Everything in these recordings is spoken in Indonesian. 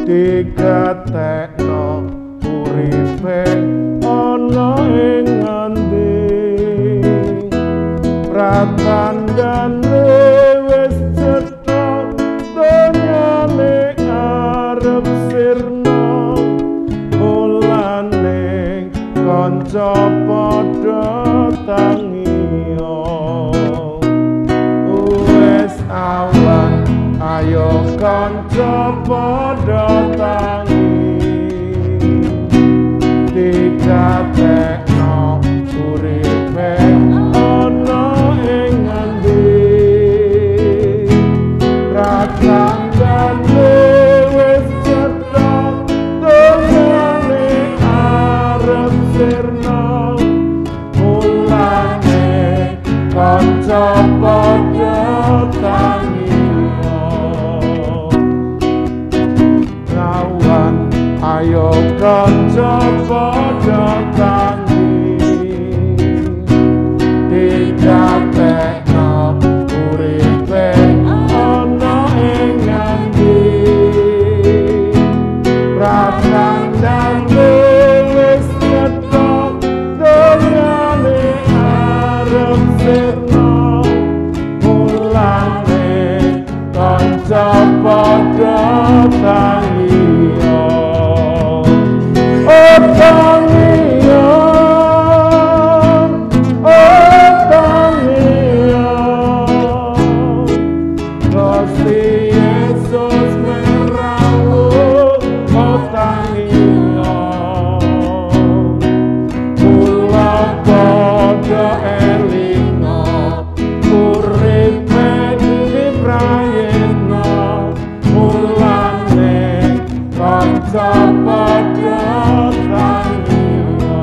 digatekno uripe ana ing ngendi pratandane wis cetha donyane arep sirna mulane kanca padha tangiyo wis awan ayo kanca padha tangi digatekno uripe ana ing ngendi pratandane wis cetha donyane arep sirna mulane kanca padha tangiyo lawan ayo kanca padha tangi digatekno uripe ana ing ngendi pratandane wis cetha donyane arep sirna mulane kanca padha tangiyo tangiyo Gusti Yesus merawuh tangiyo kula padha elinga uripe diprayitna mulane kanca padha tangiyo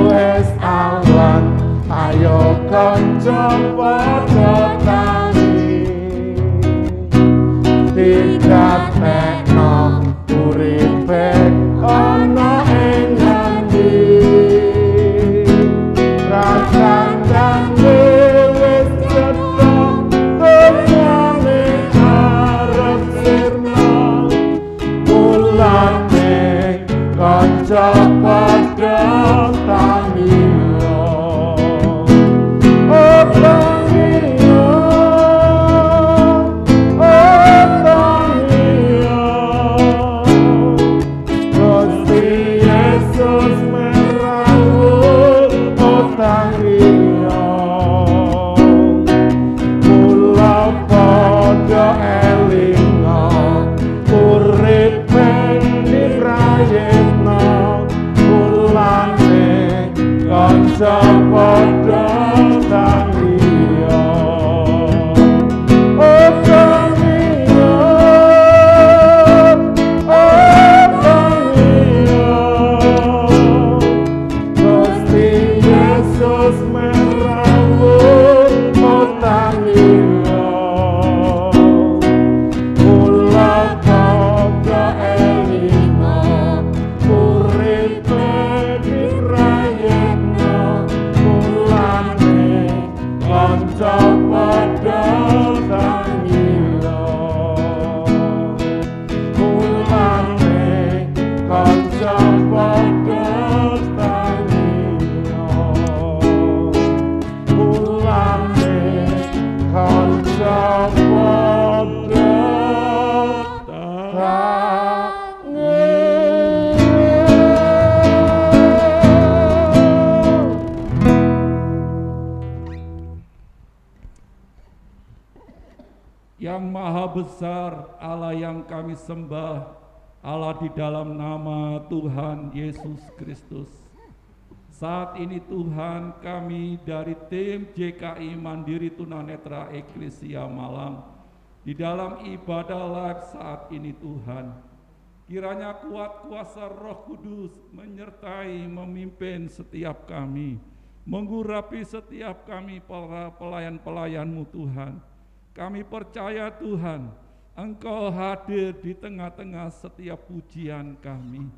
wis awan ayo kanca padha tangi digatekno uripe ana ing ngendi pratandane wis cetha donyane arep sirna mulane kanca padha tangiyo tangiyo Gusti Yesus merawuh tangiyo kula padha elinga uripe diprayitna mulane kanca padha tangiyo tangiyo Gusti Yesus merawuh tangiyo kula padha elinga uripe diprayitna mulane kanca padha tangiyo mulane kanca padha tangiyo mulane kanca padha Yang maha besar, Allah yang kami sembah, Allah di dalam nama Tuhan Yesus Kristus. Saat ini Tuhan, kami dari tim JKI Mandiri Tunanetra Eklesia Malang di dalam ibadah live saat ini Tuhan, kiranya kuat kuasa Roh Kudus menyertai memimpin setiap kami, menggurapi setiap kami para pelayan-pelayan-Mu Tuhan. Kami percaya Tuhan, Engkau hadir di tengah-tengah setiap pujian kami.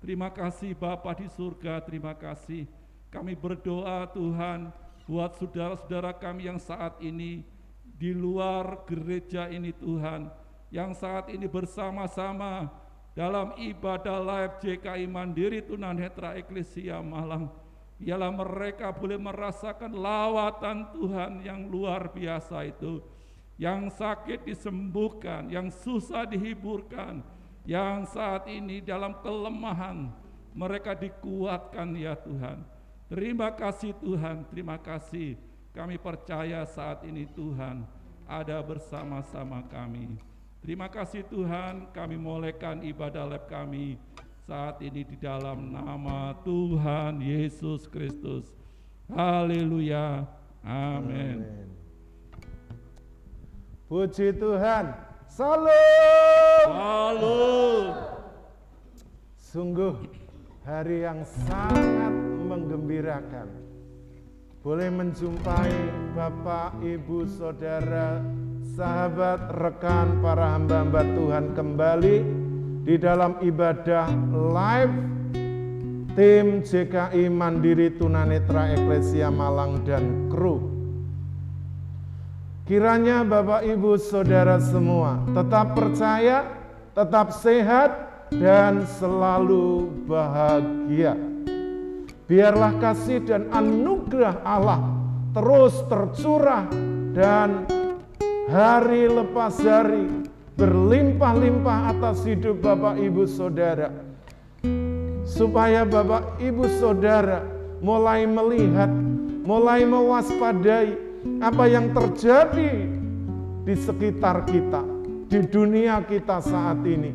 Terima kasih Bapa di surga, terima kasih. Kami berdoa Tuhan buat saudara-saudara kami yang saat ini di luar gereja ini Tuhan, yang saat ini bersama-sama dalam ibadah live JKI Mandiri Tunanetra Eklesia Malang. Biarlah mereka boleh merasakan lawatan Tuhan yang luar biasa itu. Yang sakit disembuhkan, yang susah dihiburkan, yang saat ini dalam kelemahan mereka dikuatkan ya Tuhan. Terima kasih Tuhan, terima kasih. Kami percaya saat ini Tuhan ada bersama-sama kami. Terima kasih Tuhan, kami mulaikan ibadah live kami saat ini di dalam nama Tuhan Yesus Kristus. Haleluya. Amin. Puji Tuhan. Salam. Salam. Sungguh hari yang sangat menggembirakan. Boleh menjumpai Bapak, Ibu, Saudara, sahabat, rekan, para hamba-hamba Tuhan kembali di dalam ibadah live tim JKI Mandiri Tunanetra Eklesia Malang dan kru. Kiranya Bapak, Ibu, Saudara semua tetap percaya, tetap sehat, dan selalu bahagia. Biarlah kasih dan anugerah Allah terus tercurah dan hari lepas hari berlimpah-limpah atas hidup Bapak, Ibu, Saudara. Supaya Bapak, Ibu, Saudara mulai melihat, mulai mewaspadai apa yang terjadi di sekitar kita, di dunia kita saat ini.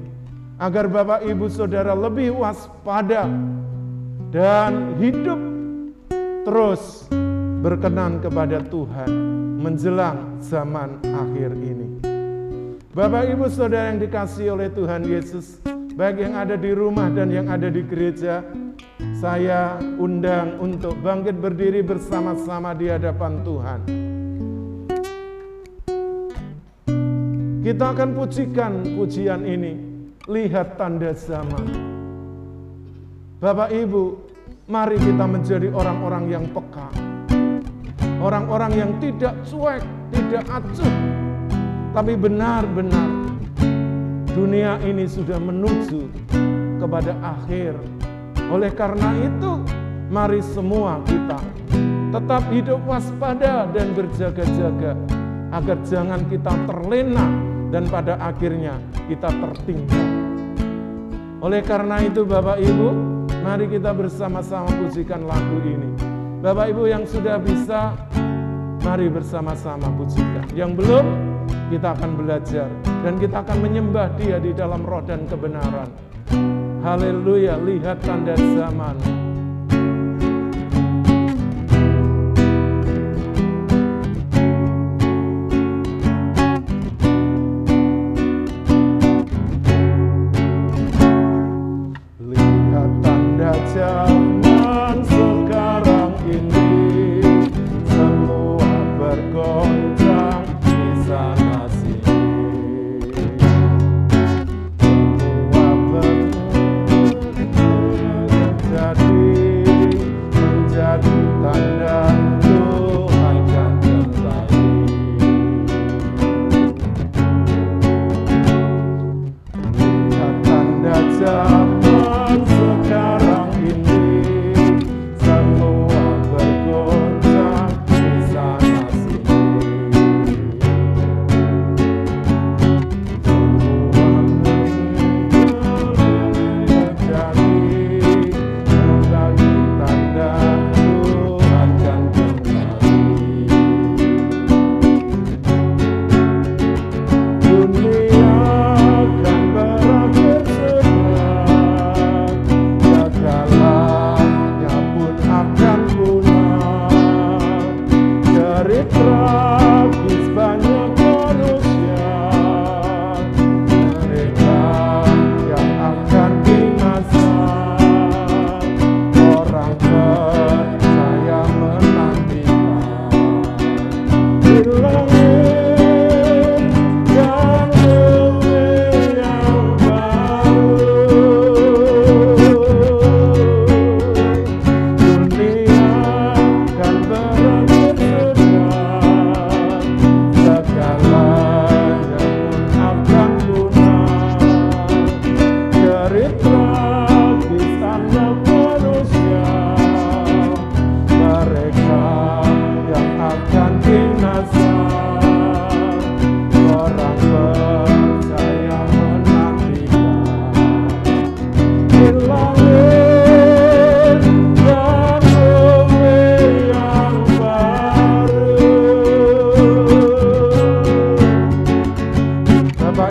Agar Bapak, Ibu, Saudara lebih waspada dan hidup terus berkenan kepada Tuhan menjelang zaman akhir ini. Bapak, Ibu, Saudara yang dikasihi oleh Tuhan Yesus, baik yang ada di rumah dan yang ada di gereja, saya undang untuk bangkit berdiri bersama-sama di hadapan Tuhan. Kita akan pujikan pujian ini, lihat tanda zaman. Bapak, Ibu, mari kita menjadi orang-orang yang peka. Orang-orang yang tidak cuek, tidak acuh, tapi benar-benar dunia ini sudah menuju kepada akhir. Oleh karena itu, mari semua kita tetap hidup waspada dan berjaga-jaga, agar jangan kita terlena dan pada akhirnya kita tertinggal. Oleh karena itu Bapak, Ibu, mari kita bersama-sama pujikan lagu ini. Bapak, Ibu yang sudah bisa, mari bersama-sama pujikan. Yang belum, kita akan belajar dan kita akan menyembah Dia di dalam roh dan kebenaran. Haleluya, lihat tanda zaman. Lihat tanda zaman sekarang ini, semua bergoncang di sana sini. Semua jadi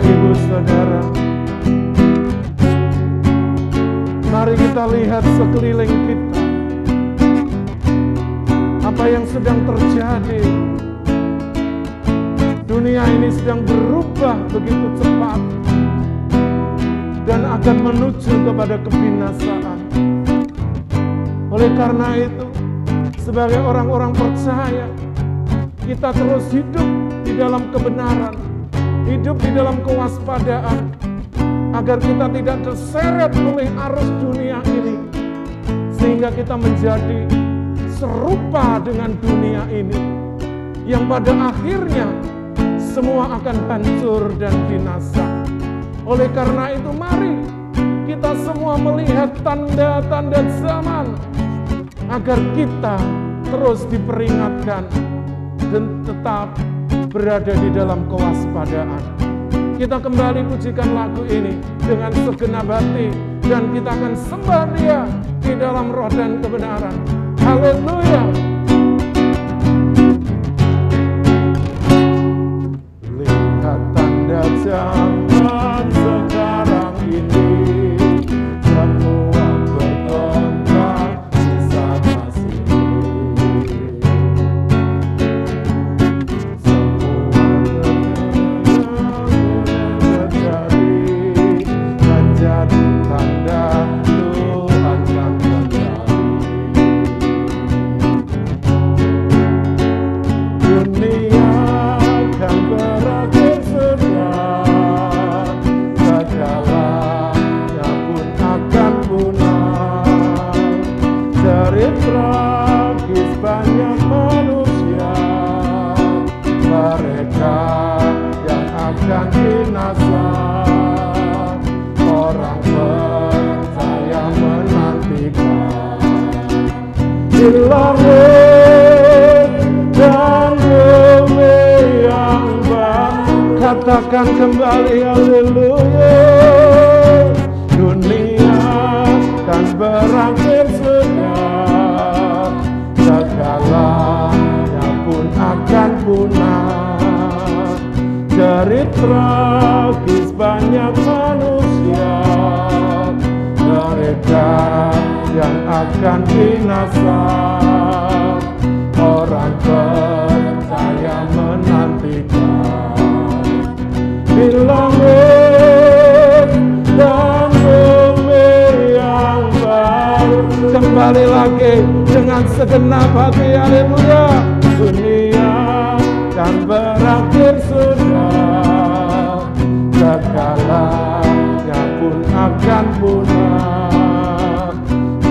Bapak Ibu Saudara, mari kita lihat sekeliling kita. Apa yang sedang terjadi? Dunia ini sedang berubah begitu cepat dan akan menuju kepada kebinasaan. Oleh karena itu, sebagai orang-orang percaya, kita terus hidup di dalam kebenaran, hidup di dalam kewaspadaan, agar kita tidak terseret oleh arus dunia ini, sehingga kita menjadi serupa dengan dunia ini, yang pada akhirnya semua akan hancur dan binasa. Oleh karena itu, mari kita semua melihat tanda-tanda zaman, agar kita terus diperingatkan dan tetap berada di dalam kewaspadaan. Kita kembali pujikan lagu ini dengan segenap hati, dan kita akan sembah Dia di dalam roh dan kebenaran. Haleluya. Lihat tanda zaman sekarang ini, semua bertentang sesama sini. Semua terjadi menjadi tanda Tuhan yang kembali. Dunia akan berakhir sudah, segalanya pun akan punah. Jerit tragis banyak manusia, mereka yang akan binasa. Orang percaya menantikan di langit dan bumi yang baru. Katakan kembali haleluya. Dunia kan berakhir sudah, segalanya pun akan punah. Jerit tragis banyak manusia, mereka yang akan binasa. Orang percaya menantikan di langit dan bumi yang baru. Kembali lagi dengan segenap hati, haleluya. Dunia kan berakhir sudah, segalanya pun akan punah.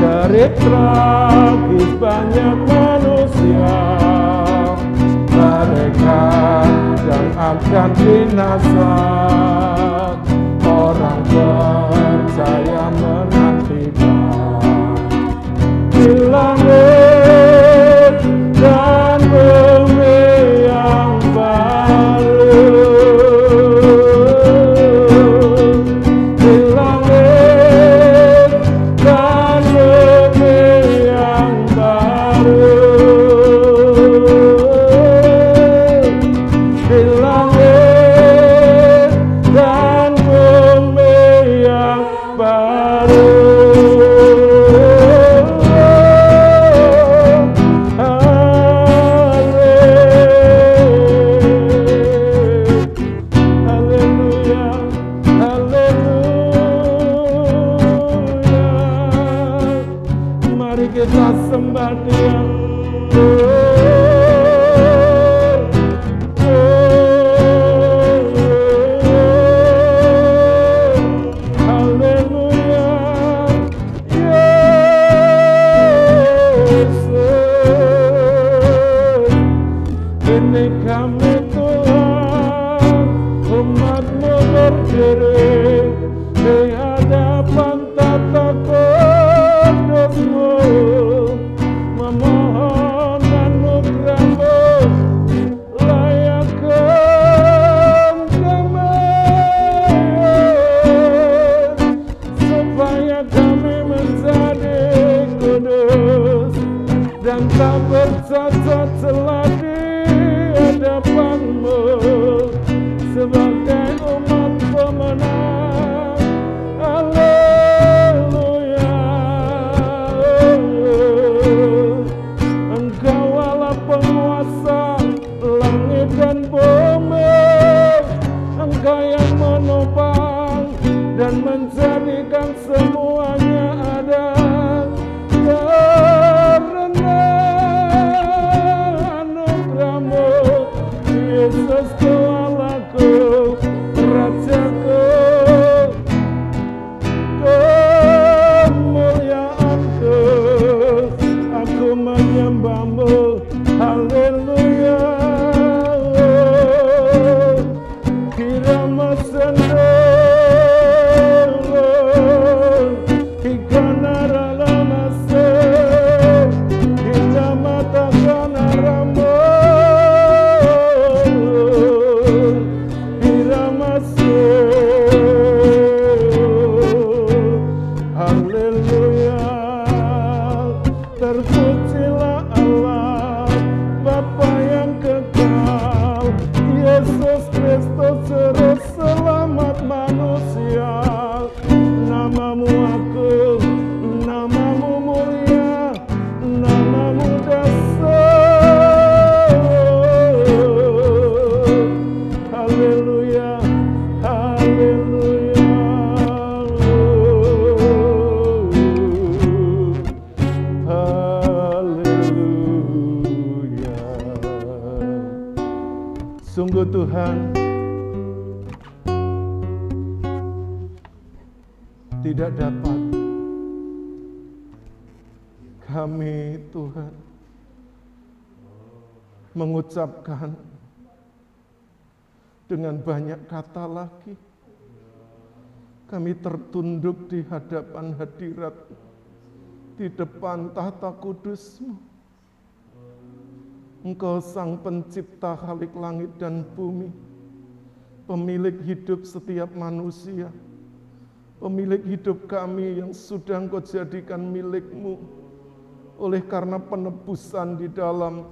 Jerit tragis banyak manusia, mereka yang akan binasa. Orang percaya menantikan di langit dan bumi yang baru. Di langit dan bumi yang baru. Di langit dan bumi yang baru. Haleluya, haleluya. Mari kita sembah Dia. Haleluya, Yesus. Ini kami Tuhan, umat-Mu berdiri di hadapan tata kudus-Mu, memohon anugerah-Mu, layakkan kematian, supaya kami menjadi kudus dan tak bercacat celah di hadapan-Mu, sebagai umat Engkau yang menopang dan menjadikan semuanya ada. Karena anugerah-Mu, Yesus Tuhanku, Rajaku, kemuliaan-Ku, aku menyembah-Mu. Haleluya. Kirama sendolo, ikanara lamase, kirama takanaramo, kirama se. Haleluya. Terpujilah Allah Bapa yang kekal, Yesus Kristus Juru Selamat manusia. Namamu agung, namamu mulia, namamu dasar. Haleluya, haleluya. Haleluya. Sungguh Tuhan, tidak dapat kami Tuhan mengucapkan dengan banyak kata lagi. Kami tertunduk di hadapan hadirat, di depan tahta kudus-Mu. Engkau Sang Pencipta Khalik langit dan bumi, pemilik hidup setiap manusia, pemilik hidup kami yang sudah Engkau jadikan milik-Mu oleh karena penebusan di dalam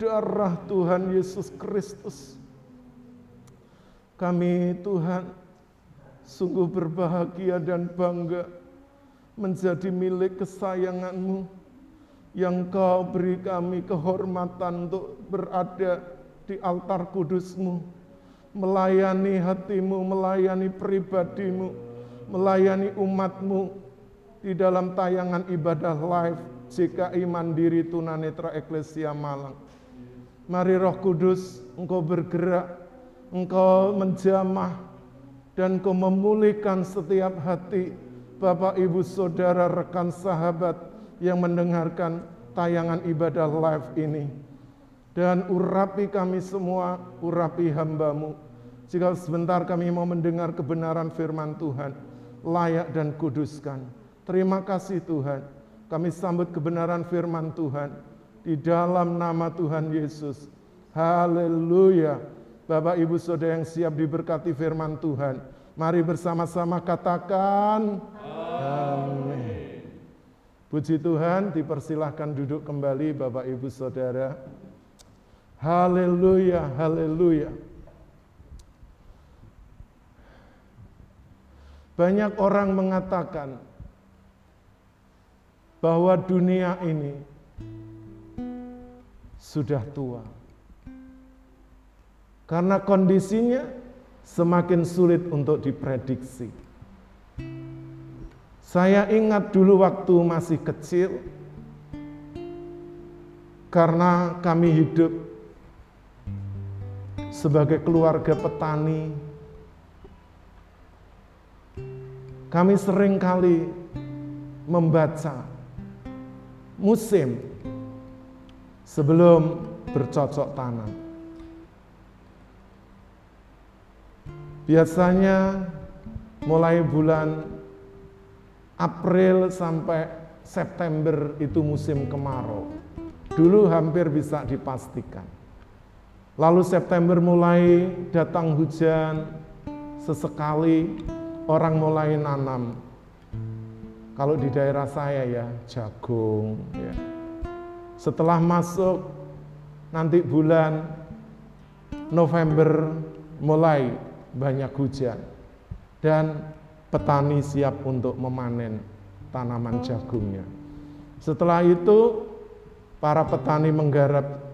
darah Tuhan Yesus Kristus. Kami Tuhan sungguh berbahagia dan bangga menjadi milik kesayangan-Mu yang Kau beri kami kehormatan untuk berada di altar kudus-Mu, melayani hati-Mu, melayani pribadi-Mu, melayani umat-Mu di dalam tayangan ibadah live JKI Mandiri Tunanetra Eklesia Malang. Mari Roh Kudus, Engkau bergerak, Engkau menjamah, dan Engkau memulihkan setiap hati Bapak, Ibu, Saudara, rekan, sahabat yang mendengarkan tayangan ibadah live ini. Dan urapi kami semua, urapi hamba-Mu. Jika sebentar kami mau mendengar kebenaran firman Tuhan, layak dan kuduskan. Terima kasih Tuhan, kami sambut kebenaran firman Tuhan di dalam nama Tuhan Yesus. Haleluya. Bapak, Ibu, Saudara yang siap diberkati firman Tuhan, mari bersama-sama katakan amin. Puji Tuhan, dipersilahkan duduk kembali Bapak, Ibu, Saudara. Haleluya, haleluya. Banyak orang mengatakan bahwa dunia ini sudah tua. Karena kondisinya semakin sulit untuk diprediksi. Saya ingat dulu waktu masih kecil, karena kami hidup sebagai keluarga petani, kami seringkali membaca musim sebelum bercocok tanam. Biasanya mulai bulan April sampai September itu musim kemarau. Dulu hampir bisa dipastikan. Lalu September mulai datang hujan, sesekali orang mulai nanam. Kalau di daerah saya ya jagung. Ya. Setelah masuk nanti bulan November mulai banyak hujan dan petani siap untuk memanen tanaman jagungnya. Setelah itu para petani menggarap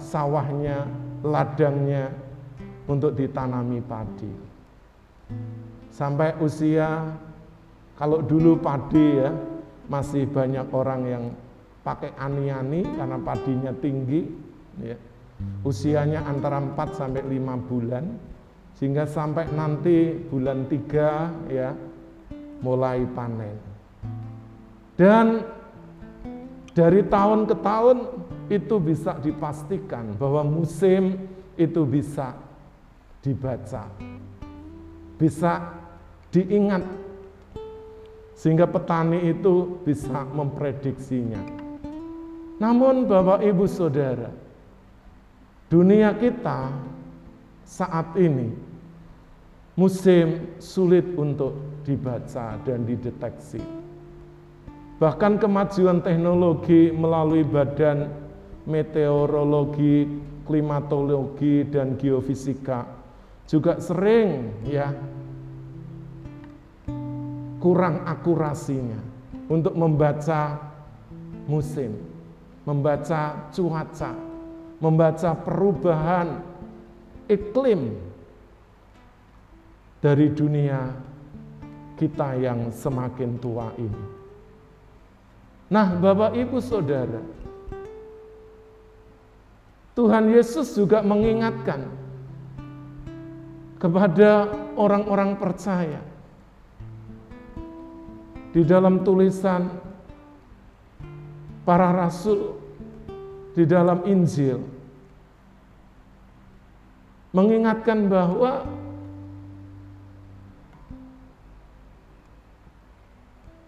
sawahnya, ladangnya, untuk ditanami padi. Sampai usia, kalau dulu padi ya, masih banyak orang yang pakai ani-ani karena padinya tinggi, ya. Usianya antara 4 sampai 5 bulan, sehingga sampai nanti bulan 3 ya mulai panen. Dan dari tahun ke tahun itu bisa dipastikan bahwa musim itu bisa dibaca, bisa diingat, sehingga petani itu bisa memprediksinya. Namun Bapak Ibu Saudara, dunia kita saat ini musim sulit untuk dibaca dan dideteksi. Bahkan kemajuan teknologi melalui Badan Meteorologi, Klimatologi, dan Geofisika juga sering ya kurang akurasinya untuk membaca musim, membaca cuaca, membaca perubahan iklim dari dunia kita yang semakin tua ini. Nah, Bapak Ibu Saudara, Tuhan Yesus juga mengingatkan kepada orang-orang percaya di dalam tulisan para rasul, di dalam Injil, mengingatkan bahwa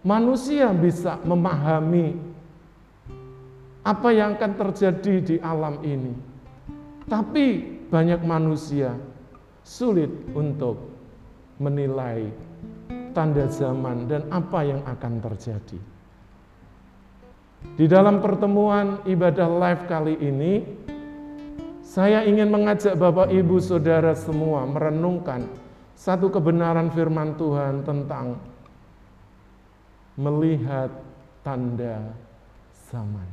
manusia bisa memahami apa yang akan terjadi di alam ini, tapi banyak manusia sulit untuk menilai tanda zaman dan apa yang akan terjadi. Di dalam pertemuan ibadah live kali ini, saya ingin mengajak Bapak Ibu Saudara semua merenungkan satu kebenaran firman Tuhan tentang melihat tanda zaman.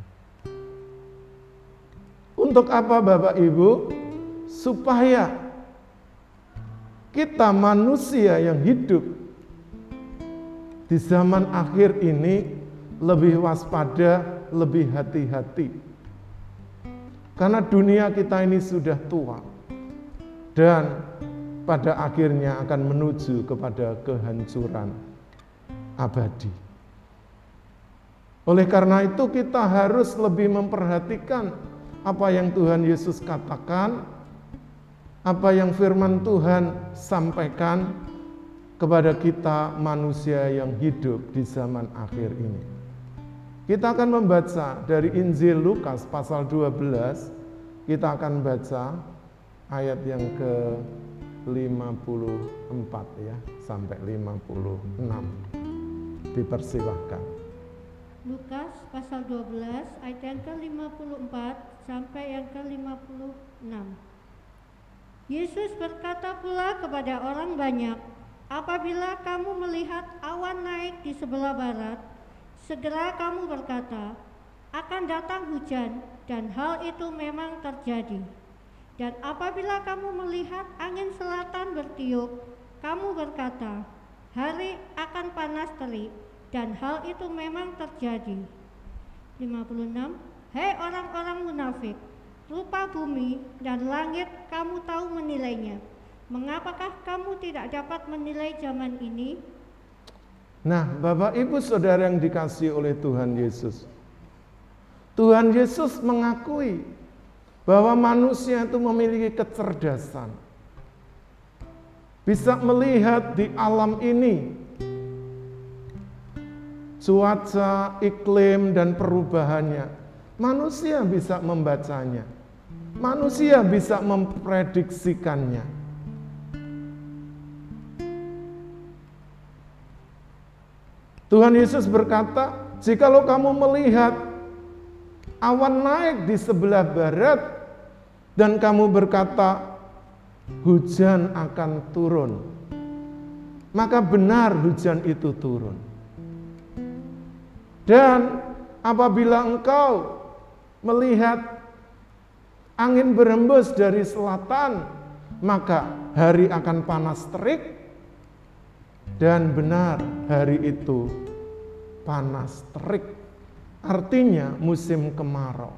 Untuk apa Bapak Ibu? Supaya kita manusia yang hidup di zaman akhir ini lebih waspada, lebih hati-hati. Karena dunia kita ini sudah tua dan pada akhirnya akan menuju kepada kehancuran abadi. Oleh karena itu kita harus lebih memperhatikan apa yang Tuhan Yesus katakan, apa yang firman Tuhan sampaikan kepada kita manusia yang hidup di zaman akhir ini. Kita akan membaca dari Injil Lukas pasal 12, kita akan baca ayat yang ke-54 ya, sampai 56. Dipersilahkan. Lukas pasal 12 ayat yang ke-54 sampai yang ke-56. Yesus berkata pula kepada orang banyak, "Apabila kamu melihat awan naik di sebelah barat, segera kamu berkata, akan datang hujan, dan hal itu memang terjadi. Dan apabila kamu melihat angin selatan bertiup, kamu berkata, hari akan panas terik, dan hal itu memang terjadi." 56. Hei orang-orang munafik, rupa bumi dan langit kamu tahu menilainya. Mengapakah kamu tidak dapat menilai zaman ini? Nah, Bapak Ibu Saudara yang dikasihi oleh Tuhan Yesus, Tuhan Yesus mengakui bahwa manusia itu memiliki kecerdasan, bisa melihat di alam ini cuaca, iklim, dan perubahannya. Manusia bisa membacanya, manusia bisa memprediksikannya. Tuhan Yesus berkata, jikalau kamu melihat awan naik di sebelah barat dan kamu berkata, hujan akan turun, maka benar hujan itu turun. Dan apabila engkau melihat angin berhembus dari selatan maka hari akan panas terik. Dan benar, hari itu panas terik. Artinya musim kemarau,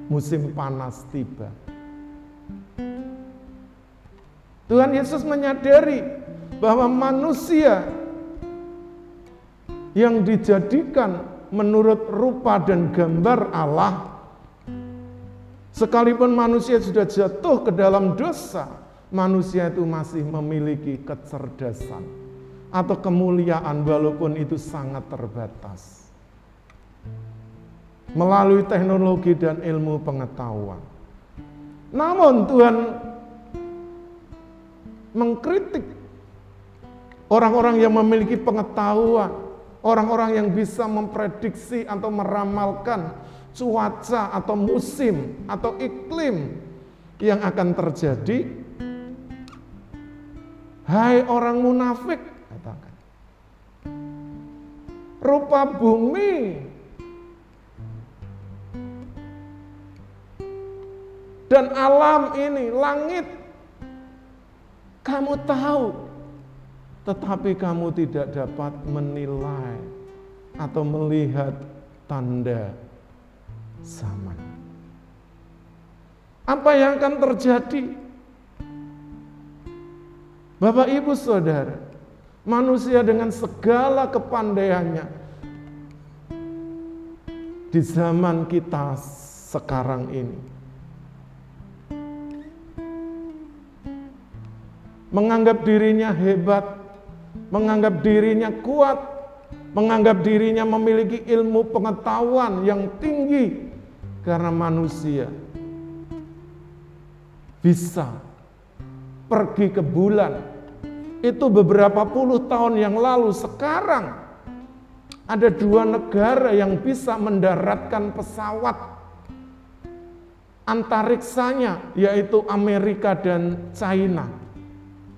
musim panas tiba. Tuhan Yesus menyadari bahwa manusia yang dijadikan menurut rupa dan gambar Allah, sekalipun manusia sudah jatuh ke dalam dosa, manusia itu masih memiliki kecerdasan atau kemuliaan walaupun itu sangat terbatas. Melalui teknologi dan ilmu pengetahuan. Namun Tuhan mengkritik orang-orang yang memiliki pengetahuan, orang-orang yang bisa memprediksi atau meramalkan cuaca atau musim atau iklim yang akan terjadi. Hai orang munafik, katakan, rupa bumi dan alam ini, langit, kamu tahu, tetapi kamu tidak dapat menilai atau melihat tanda zaman. Apa yang akan terjadi? Bapak, Ibu, Saudara, manusia dengan segala kepandaiannya di zaman kita sekarang ini menganggap dirinya hebat, menganggap dirinya kuat, menganggap dirinya memiliki ilmu pengetahuan yang tinggi karena manusia bisa pergi ke bulan. Itu beberapa puluh tahun yang lalu. Sekarang ada 2 negara yang bisa mendaratkan pesawat antariksanya, yaitu Amerika dan China,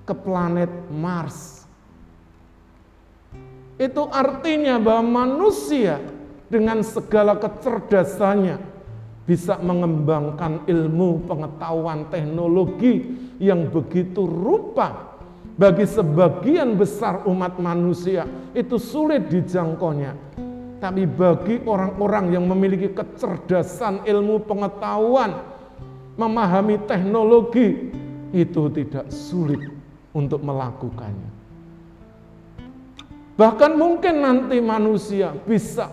ke planet Mars. Itu artinya bahwa manusia dengan segala kecerdasannya bisa mengembangkan ilmu pengetahuan teknologi yang begitu rupa bagi sebagian besar umat manusia itu sulit dijangkaunya. Tapi bagi orang-orang yang memiliki kecerdasan ilmu pengetahuan, memahami teknologi, itu tidak sulit untuk melakukannya. Bahkan mungkin nanti manusia bisa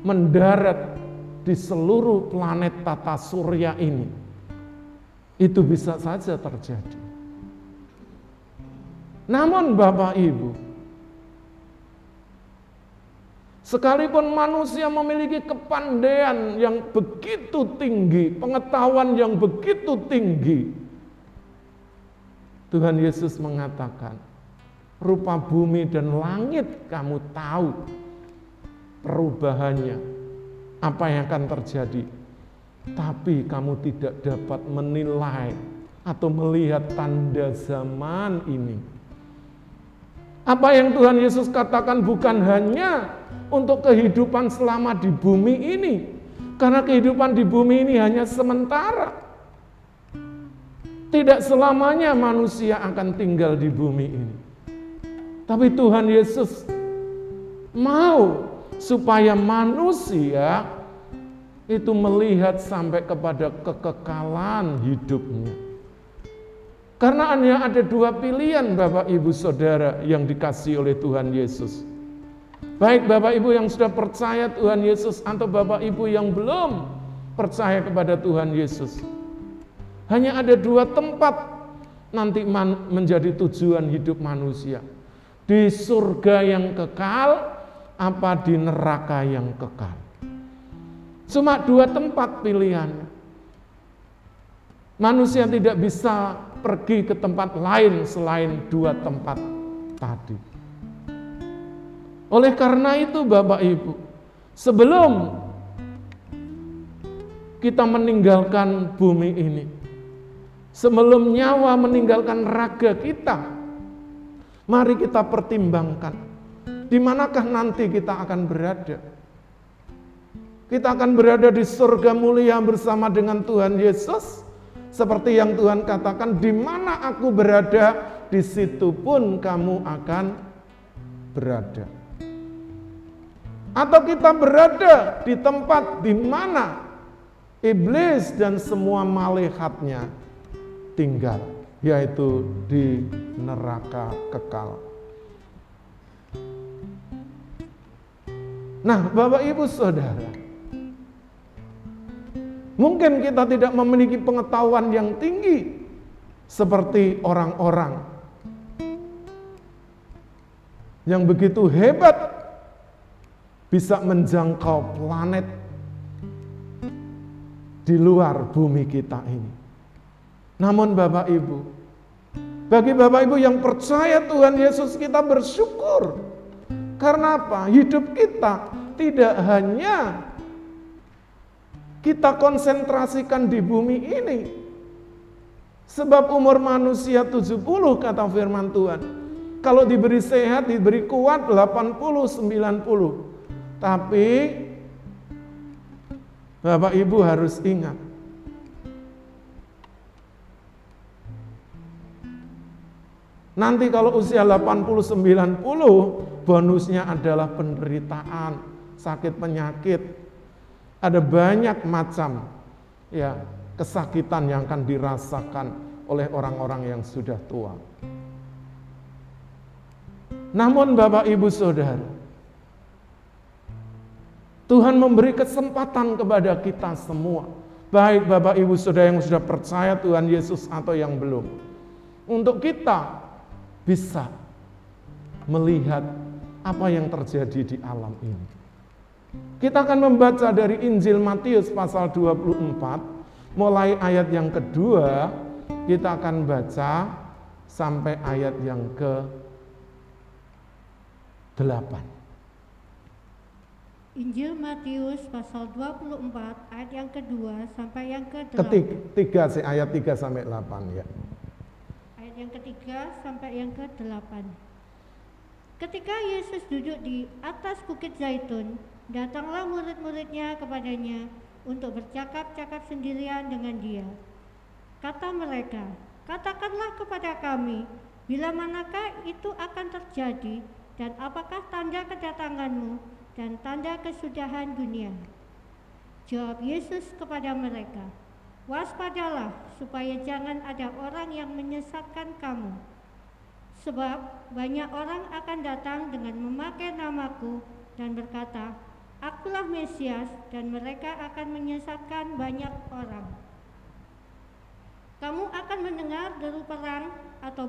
mendarat di seluruh planet tata surya ini. Itu bisa saja terjadi. Namun Bapak Ibu, sekalipun manusia memiliki kepandaian yang begitu tinggi, pengetahuan yang begitu tinggi, Tuhan Yesus mengatakan, rupa bumi dan langit kamu tahu perubahannya, apa yang akan terjadi, tapi kamu tidak dapat menilai atau melihat tanda zaman ini. Apa yang Tuhan Yesus katakan bukan hanya untuk kehidupan selama di bumi ini, karena kehidupan di bumi ini hanya sementara. Tidak selamanya manusia akan tinggal di bumi ini. Tapi Tuhan Yesus mau supaya manusia itu melihat sampai kepada kekekalan hidupnya. Karena hanya ada 2 pilihan Bapak Ibu Saudara yang dikasihi oleh Tuhan Yesus. Baik Bapak Ibu yang sudah percaya Tuhan Yesus atau Bapak Ibu yang belum percaya kepada Tuhan Yesus. Hanya ada 2 tempat nanti menjadi tujuan hidup manusia. Di surga yang kekal, apa di neraka yang kekal. Cuma 2 tempat pilihannya. Manusia tidak bisa pergi ke tempat lain selain 2 tempat tadi. Oleh karena itu Bapak Ibu, sebelum kita meninggalkan bumi ini, sebelum nyawa meninggalkan raga kita, mari kita pertimbangkan di manakah nanti kita akan berada. Kita akan berada di surga mulia bersama dengan Tuhan Yesus, Seperti yang Tuhan katakan, di mana aku berada, di situ pun kamu akan berada. Atau kita berada di tempat di mana iblis dan semua malaikatnya tinggal, yaitu di neraka kekal. Nah, Bapak Ibu Saudara, mungkin kita tidak memiliki pengetahuan yang tinggi seperti orang-orang yang begitu hebat bisa menjangkau planet di luar bumi kita ini. Namun Bapak Ibu, bagi Bapak Ibu yang percaya Tuhan Yesus, kita bersyukur. Karena apa? Hidup kita tidak hanya kita konsentrasikan di bumi ini. Sebab umur manusia 70 kata firman Tuhan. Kalau diberi sehat, diberi kuat 80, 90. Tapi Bapak Ibu harus ingat, nanti kalau usia 80-90, bonusnya adalah penderitaan, sakit penyakit. Ada banyak macam ya kesakitan yang akan dirasakan oleh orang-orang yang sudah tua. Namun Bapak Ibu Saudara, Tuhan memberi kesempatan kepada kita semua, baik Bapak Ibu Saudara yang sudah percaya Tuhan Yesus atau yang belum, untuk kita bisa melihat apa yang terjadi di alam ini. Kita akan membaca dari Injil Matius pasal 24, mulai ayat yang kedua, kita akan baca sampai ayat yang ke-8. Injil Matius pasal 24 ayat yang kedua sampai yang ke-8. Ayat 3 sampai 8 ya. Ayat yang ketiga sampai yang ke-8. Ketika Yesus duduk di atas Bukit Zaitun, datanglah murid-muridnya kepadanya untuk bercakap-cakap sendirian dengan dia. Kata mereka, "Katakanlah kepada kami, bila manakah itu akan terjadi, dan apakah tanda kedatanganmu dan tanda kesudahan dunia?" Jawab Yesus kepada mereka, "Waspadalah supaya jangan ada orang yang menyesatkan kamu. Sebab banyak orang akan datang dengan memakai namaku dan berkata, 'Akulah Mesias,' dan mereka akan menyesatkan banyak orang. Kamu akan mendengar deru perang atau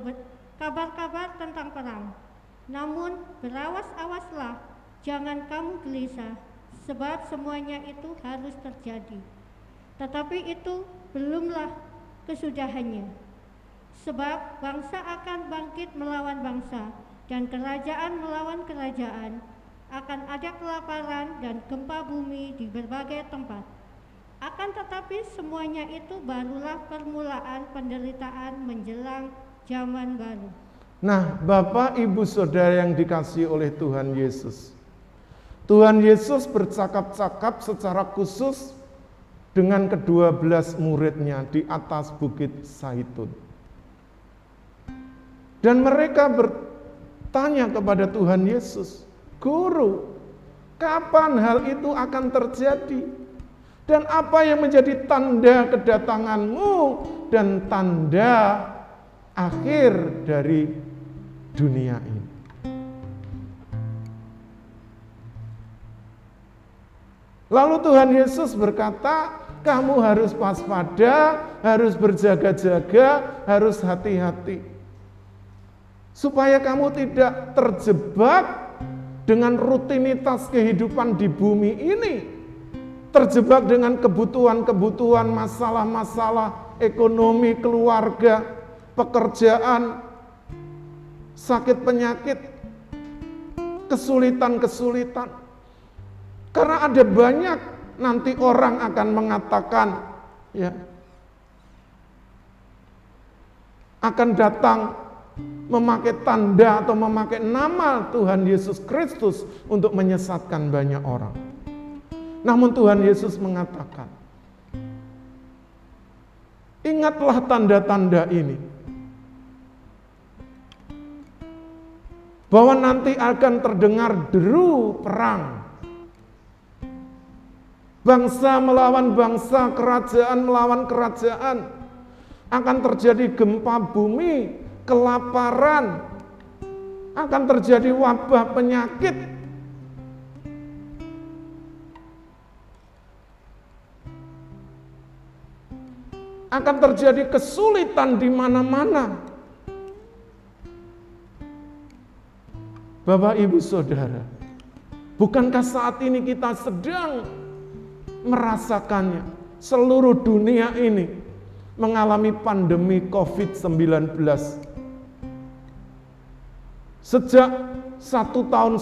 kabar-kabar tentang perang. Namun berawas-awaslah, jangan kamu gelisah, sebab semuanya itu harus terjadi. Tetapi itu belumlah kesudahannya. Sebab bangsa akan bangkit melawan bangsa, dan kerajaan melawan kerajaan. Akan ada kelaparan dan gempa bumi di berbagai tempat. Akan tetapi semuanya itu barulah permulaan penderitaan menjelang zaman baru." Nah, Bapak Ibu Saudara yang dikasihi oleh Tuhan Yesus, Tuhan Yesus bercakap-cakap secara khusus dengan ke-12 muridnya di atas Bukit Zaitun. Dan mereka bertanya kepada Tuhan Yesus, "Guru, kapan hal itu akan terjadi? Dan apa yang menjadi tanda kedatanganmu dan tanda akhir dari dunia ini?" Lalu Tuhan Yesus berkata, "Kamu harus waspada, harus berjaga-jaga, harus hati-hati. Supaya kamu tidak terjebak dengan rutinitas kehidupan di bumi ini. Terjebak dengan kebutuhan-kebutuhan, masalah-masalah ekonomi, keluarga, pekerjaan, sakit penyakit, kesulitan-kesulitan. Karena ada banyak nanti orang akan mengatakan, ya, akan datang memakai tanda atau memakai nama Tuhan Yesus Kristus untuk menyesatkan banyak orang. Namun Tuhan Yesus mengatakan, Ingatlah tanda-tanda ini. Bahwa nanti akan terdengar deru perang. Bangsa melawan bangsa, kerajaan melawan kerajaan. Akan terjadi gempa bumi, kelaparan. Akan terjadi wabah penyakit. Akan terjadi kesulitan di mana-mana. Bapak, Ibu, Saudara, bukankah saat ini kita sedang merasakannya? Seluruh dunia ini mengalami pandemi COVID-19. Sejak 1,5 tahun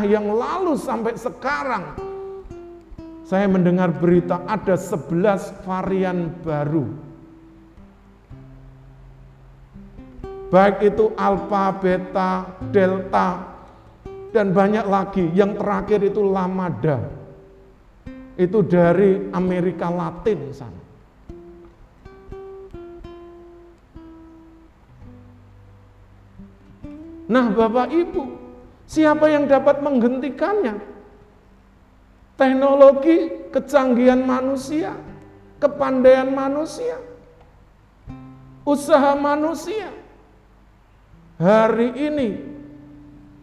yang lalu sampai sekarang, saya mendengar berita ada 11 varian baru. Baik itu Alpha, Beta, Delta, dan banyak lagi. Yang terakhir itu Lambda. Itu dari Amerika Latin sana. Nah, Bapak Ibu, siapa yang dapat menghentikannya? Teknologi, kecanggihan manusia, kepandaian manusia, usaha manusia. Hari ini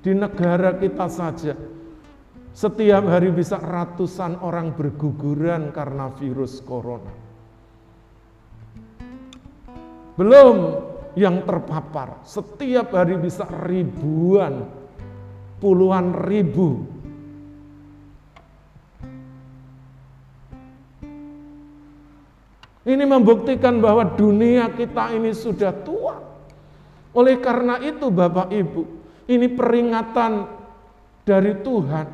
di negara kita saja setiap hari bisa ratusan orang berguguran karena virus corona. Belum yang terpapar, setiap hari bisa ribuan, puluhan ribu. Ini membuktikan bahwa dunia kita ini sudah tua. Oleh karena itu Bapak Ibu, ini peringatan dari Tuhan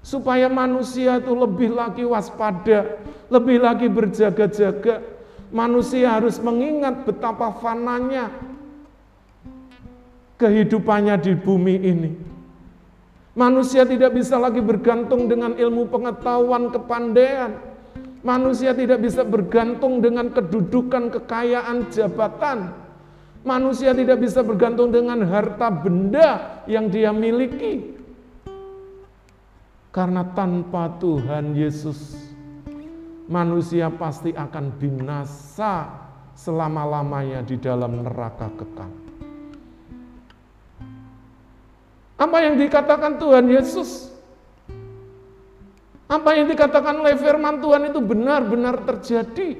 supaya manusia itu lebih lagi waspada, lebih lagi berjaga-jaga. Manusia harus mengingat betapa fananya kehidupannya di bumi ini. Manusia tidak bisa lagi bergantung dengan ilmu pengetahuan, kepandaian. Manusia tidak bisa bergantung dengan kedudukan, kekayaan, jabatan. Manusia tidak bisa bergantung dengan harta benda yang dia miliki. Karena tanpa Tuhan Yesus, manusia pasti akan binasa selama-lamanya di dalam neraka kekal. Apa yang dikatakan Tuhan Yesus, apa yang dikatakan oleh firman Tuhan itu benar-benar terjadi.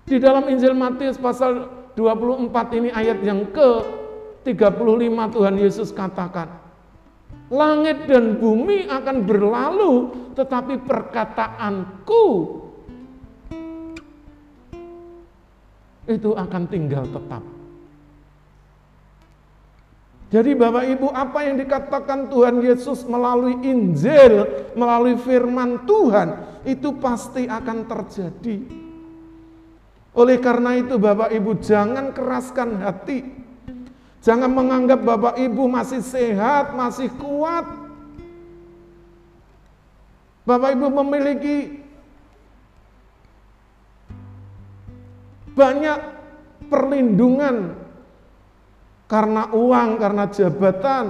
Di dalam Injil Matius pasal 24 ini ayat yang ke-35 Tuhan Yesus katakan, langit dan bumi akan berlalu, tetapi perkataanku itu akan tinggal tetap. Jadi Bapak Ibu, apa yang dikatakan Tuhan Yesus melalui Injil, melalui firman Tuhan, itu pasti akan terjadi. Oleh karena itu Bapak Ibu, jangan keraskan hati. Jangan menganggap Bapak Ibu masih sehat, masih kuat. Bapak Ibu memiliki banyak perlindungan karena uang, karena jabatan,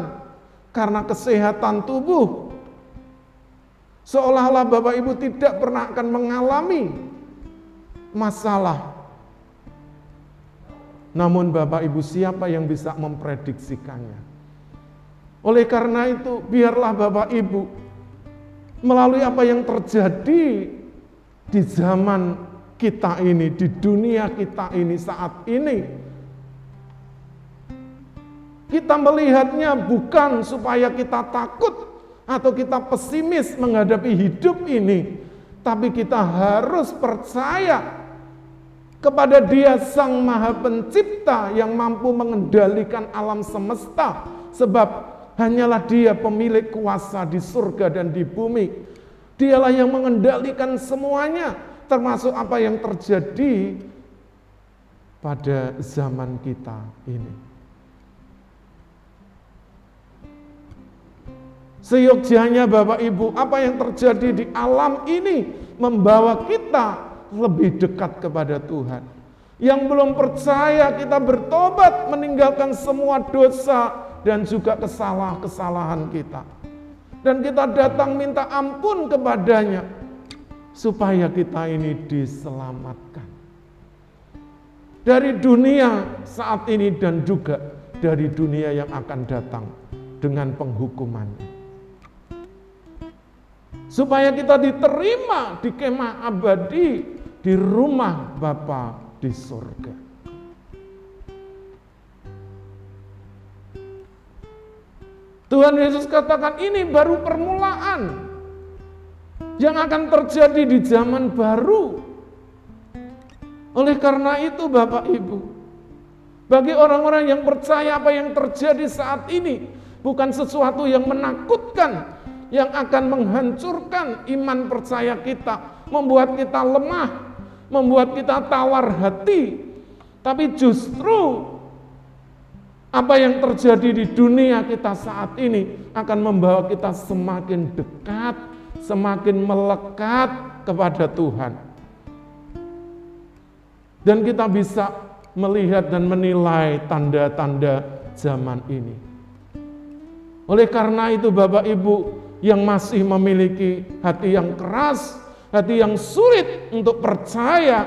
karena kesehatan tubuh. Seolah-olah Bapak Ibu tidak pernah akan mengalami masalah. Namun Bapak Ibu, siapa yang bisa memprediksikannya? Oleh karena itu, biarlah Bapak Ibu melalui apa yang terjadi di zaman kita ini, di dunia kita ini saat ini, kita melihatnya bukan supaya kita takut atau kita pesimis menghadapi hidup ini, tapi kita harus percaya kepada Dia Sang Maha Pencipta yang mampu mengendalikan alam semesta, sebab hanyalah Dia pemilik kuasa di surga dan di bumi. Dialah yang mengendalikan semuanya, termasuk apa yang terjadi pada zaman kita ini. Seyogyanya Bapak Ibu, apa yang terjadi di alam ini membawa kita lebih dekat kepada Tuhan, Yang belum percaya kita bertobat, meninggalkan semua dosa dan juga kesalahan kita. Dan kita datang minta ampun kepadanya, supaya kita ini diselamatkan. Dari dunia saat ini dan juga dari dunia yang akan datang dengan penghukumannya. Supaya kita diterima di kemah abadi di rumah Bapa di surga. Tuhan Yesus katakan ini baru permulaan yang akan terjadi di zaman baru. Oleh karena itu Bapak Ibu, bagi orang-orang yang percaya apa yang terjadi saat ini bukan sesuatu yang menakutkan, yang akan menghancurkan iman percaya kita, membuat kita lemah, membuat kita tawar hati, tapi justru apa yang terjadi di dunia kita saat ini akan membawa kita semakin dekat, semakin melekat kepada Tuhan. Dan kita bisa melihat dan menilai tanda-tanda zaman ini. Oleh karena itu Bapak Ibu yang masih memiliki hati yang keras, hati yang sulit untuk percaya,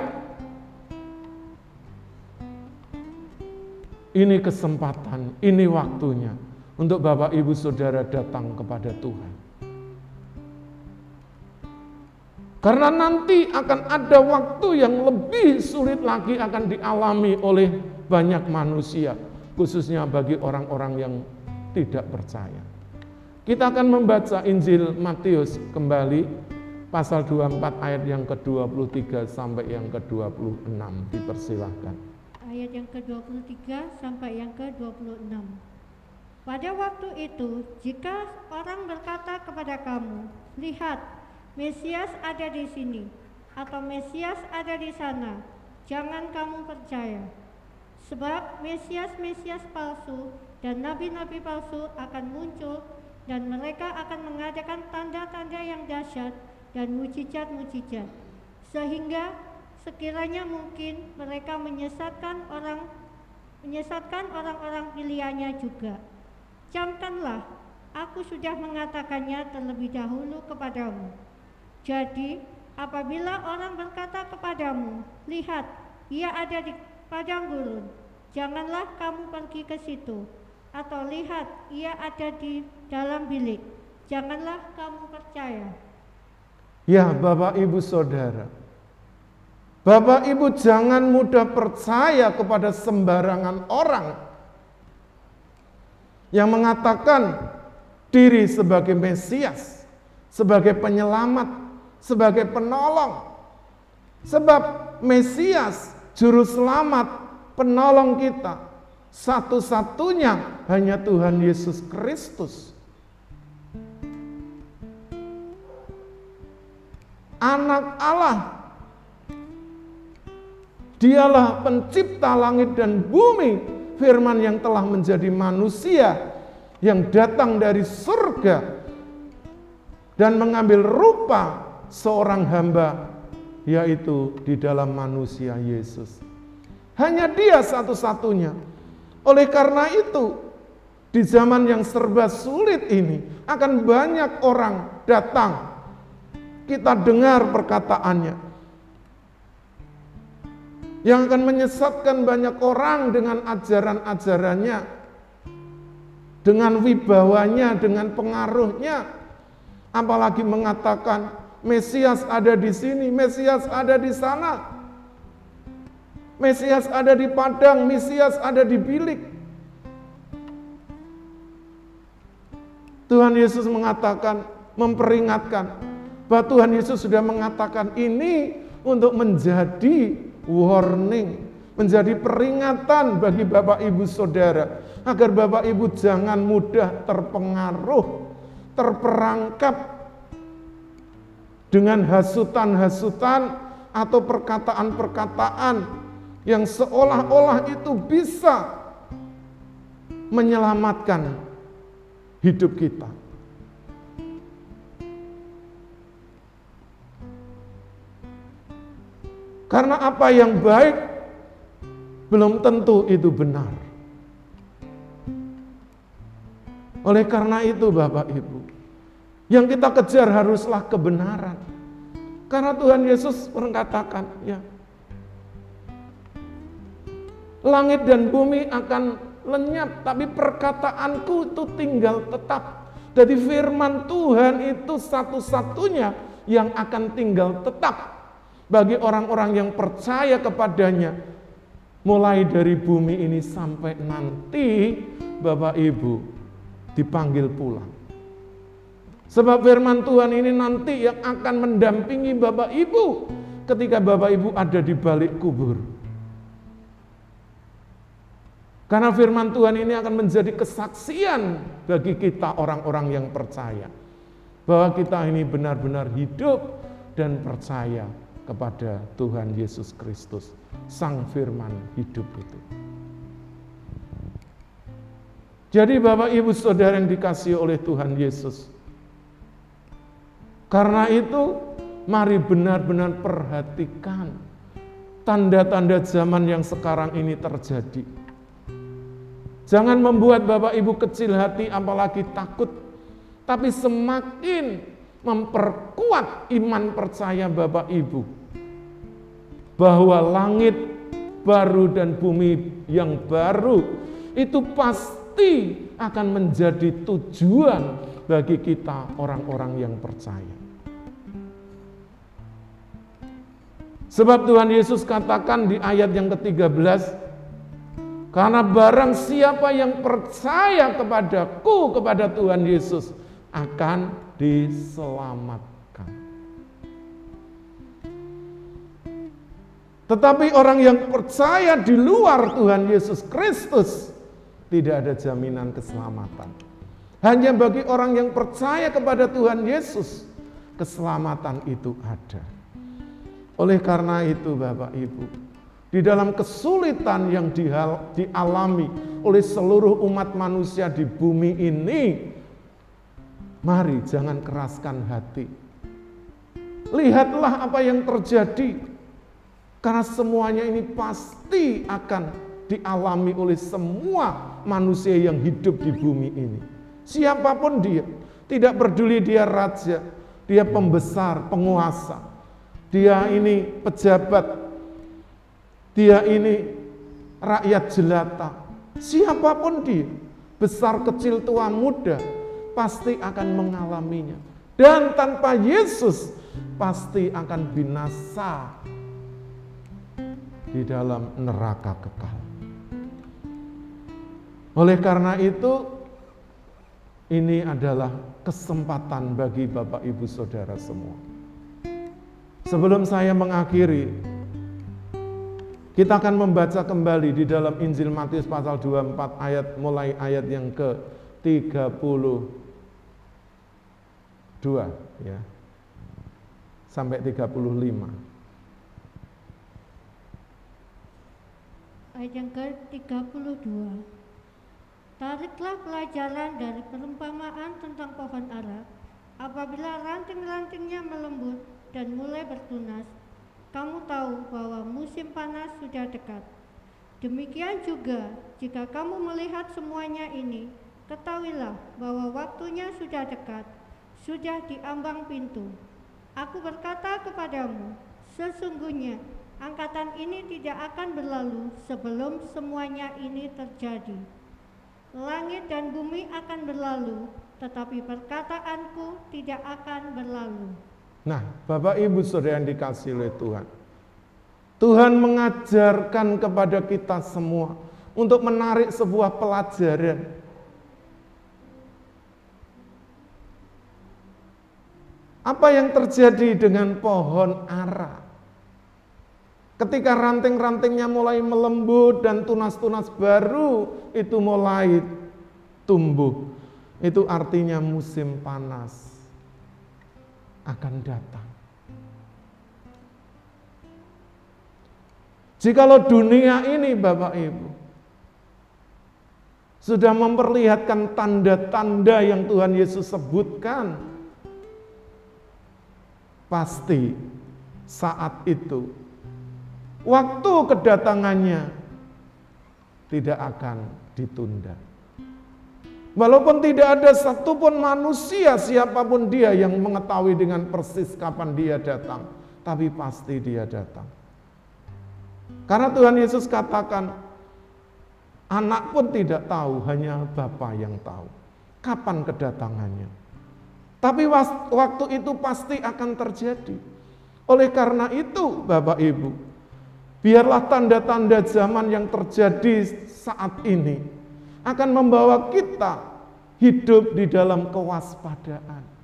ini kesempatan, ini waktunya untuk Bapak Ibu Saudara datang kepada Tuhan. Karena nanti akan ada waktu yang lebih sulit lagi akan dialami oleh banyak manusia, khususnya bagi orang-orang yang tidak percaya. Kita akan membaca Injil Matius kembali, pasal 24 ayat yang ke-23 sampai yang ke-26, dipersilahkan. Ayat yang ke-23 sampai yang ke-26. Pada waktu itu, jika orang berkata kepada kamu, lihat, Mesias ada di sini, atau Mesias ada di sana, jangan kamu percaya. Sebab Mesias-Mesias palsu dan nabi-nabi palsu akan muncul, dan mereka akan mengadakan tanda-tanda yang dahsyat dan mujizat-mujizat, sehingga sekiranya mungkin mereka menyesatkan orang-orang pilihannya juga. Camkanlah, aku sudah mengatakannya terlebih dahulu kepadamu. Jadi, apabila orang berkata kepadamu, lihat, ia ada di padang gurun, janganlah kamu pergi ke situ. Atau lihat, ia ada di dalam bilik, janganlah kamu percaya. Ya Bapak Ibu Saudara, Bapak Ibu jangan mudah percaya kepada sembarangan orang yang mengatakan diri sebagai Mesias, sebagai penyelamat, sebagai penolong. Sebab Mesias, juru selamat, penolong kita, satu-satunya hanya Tuhan Yesus Kristus. Anak Allah, Dialah pencipta langit dan bumi, firman yang telah menjadi manusia, yang datang dari surga dan mengambil rupa seorang hamba, yaitu di dalam manusia Yesus. Hanya Dia satu-satunya. Oleh karena itu, di zaman yang serba sulit ini akan banyak orang datang. Kita dengar perkataannya yang akan menyesatkan banyak orang dengan ajaran-ajarannya, dengan wibawanya, dengan pengaruhnya. Apalagi mengatakan Mesias ada di sini, Mesias ada di sana, Mesias ada di padang, Mesias ada di bilik. Tuhan Yesus mengatakan, memperingatkan bahwa Tuhan Yesus sudah mengatakan ini untuk menjadi warning, menjadi peringatan bagi Bapak Ibu Saudara, agar Bapak Ibu jangan mudah terpengaruh, terperangkap dengan hasutan-hasutan atau perkataan-perkataan yang seolah-olah itu bisa menyelamatkan hidup kita. Karena apa yang baik belum tentu itu benar. Oleh karena itu Bapak Ibu, yang kita kejar haruslah kebenaran. Karena Tuhan Yesus mengatakan, ya, langit dan bumi akan lenyap, tapi perkataanku itu tinggal tetap. Jadi firman Tuhan itu satu-satunya yang akan tinggal tetap bagi orang-orang yang percaya kepadanya, mulai dari bumi ini sampai nanti Bapak Ibu dipanggil pulang. Sebab firman Tuhan ini nanti yang akan mendampingi Bapak Ibu ketika Bapak Ibu ada di balik kubur. Karena firman Tuhan ini akan menjadi kesaksian bagi kita orang-orang yang percaya bahwa kita ini benar-benar hidup dan percaya kepada Tuhan Yesus Kristus, Sang Firman hidup itu. Jadi Bapak Ibu Saudara yang dikasihi oleh Tuhan Yesus, karena itu mari benar-benar perhatikan tanda-tanda zaman yang sekarang ini terjadi. Jangan membuat Bapak Ibu kecil hati apalagi takut, tapi semakin memperkuat iman percaya Bapak Ibu bahwa langit baru dan bumi yang baru itu pasti akan menjadi tujuan bagi kita orang-orang yang percaya. Sebab Tuhan Yesus katakan di ayat yang ke-13, karena barang siapa yang percaya kepadaku, kepada Tuhan Yesus, akan diselamatkan. Tetapi orang yang percaya di luar Tuhan Yesus Kristus, tidak ada jaminan keselamatan. Hanya bagi orang yang percaya kepada Tuhan Yesus, keselamatan itu ada. Oleh karena itu Bapak Ibu, di dalam kesulitan yang dialami oleh seluruh umat manusia di bumi ini, mari jangan keraskan hati. Lihatlah apa yang terjadi, karena semuanya ini pasti akan dialami oleh semua manusia yang hidup di bumi ini. Siapapun dia, tidak peduli dia raja, dia pembesar, penguasa, dia ini pejabat, dia ini rakyat jelata, siapapun dia, besar, kecil, tua, muda, pasti akan mengalaminya. Dan tanpa Yesus, pasti akan binasa di dalam neraka kekal. Oleh karena itu, ini adalah kesempatan bagi Bapak Ibu Saudara semua. Sebelum saya mengakhiri, kita akan membaca kembali di dalam Injil Matius pasal 24 ayat mulai ayat yang ke-32 ya. Sampai 35. Ayat yang ke-32. Tariklah pelajaran dari perumpamaan tentang pohon ara. Apabila ranting-rantingnya melembut dan mulai bertunas, kamu tahu bahwa musim panas sudah dekat. Demikian juga, jika kamu melihat semuanya ini, ketahuilah bahwa waktunya sudah dekat, sudah di ambang pintu. Aku berkata kepadamu, sesungguhnya angkatan ini tidak akan berlalu sebelum semuanya ini terjadi. Langit dan bumi akan berlalu, tetapi perkataanku tidak akan berlalu. Nah, Bapak Ibu Saudara yang dikasihi oleh Tuhan, Tuhan mengajarkan kepada kita semua untuk menarik sebuah pelajaran. Apa yang terjadi dengan pohon ara? Ketika ranting-rantingnya mulai melembut dan tunas-tunas baru itu mulai tumbuh, itu artinya musim panas akan datang. Jikalau dunia ini Bapak Ibu sudah memperlihatkan tanda-tanda yang Tuhan Yesus sebutkan, pasti saat itu waktu kedatangannya tidak akan ditunda. Walaupun tidak ada satupun manusia siapapun dia yang mengetahui dengan persis kapan dia datang, tapi pasti dia datang. Karena Tuhan Yesus katakan, anak pun tidak tahu, hanya Bapa yang tahu kapan kedatangannya. Tapi waktu itu pasti akan terjadi. Oleh karena itu, Bapak Ibu, biarlah tanda-tanda zaman yang terjadi saat ini akan membawa kita hidup di dalam kewaspadaan.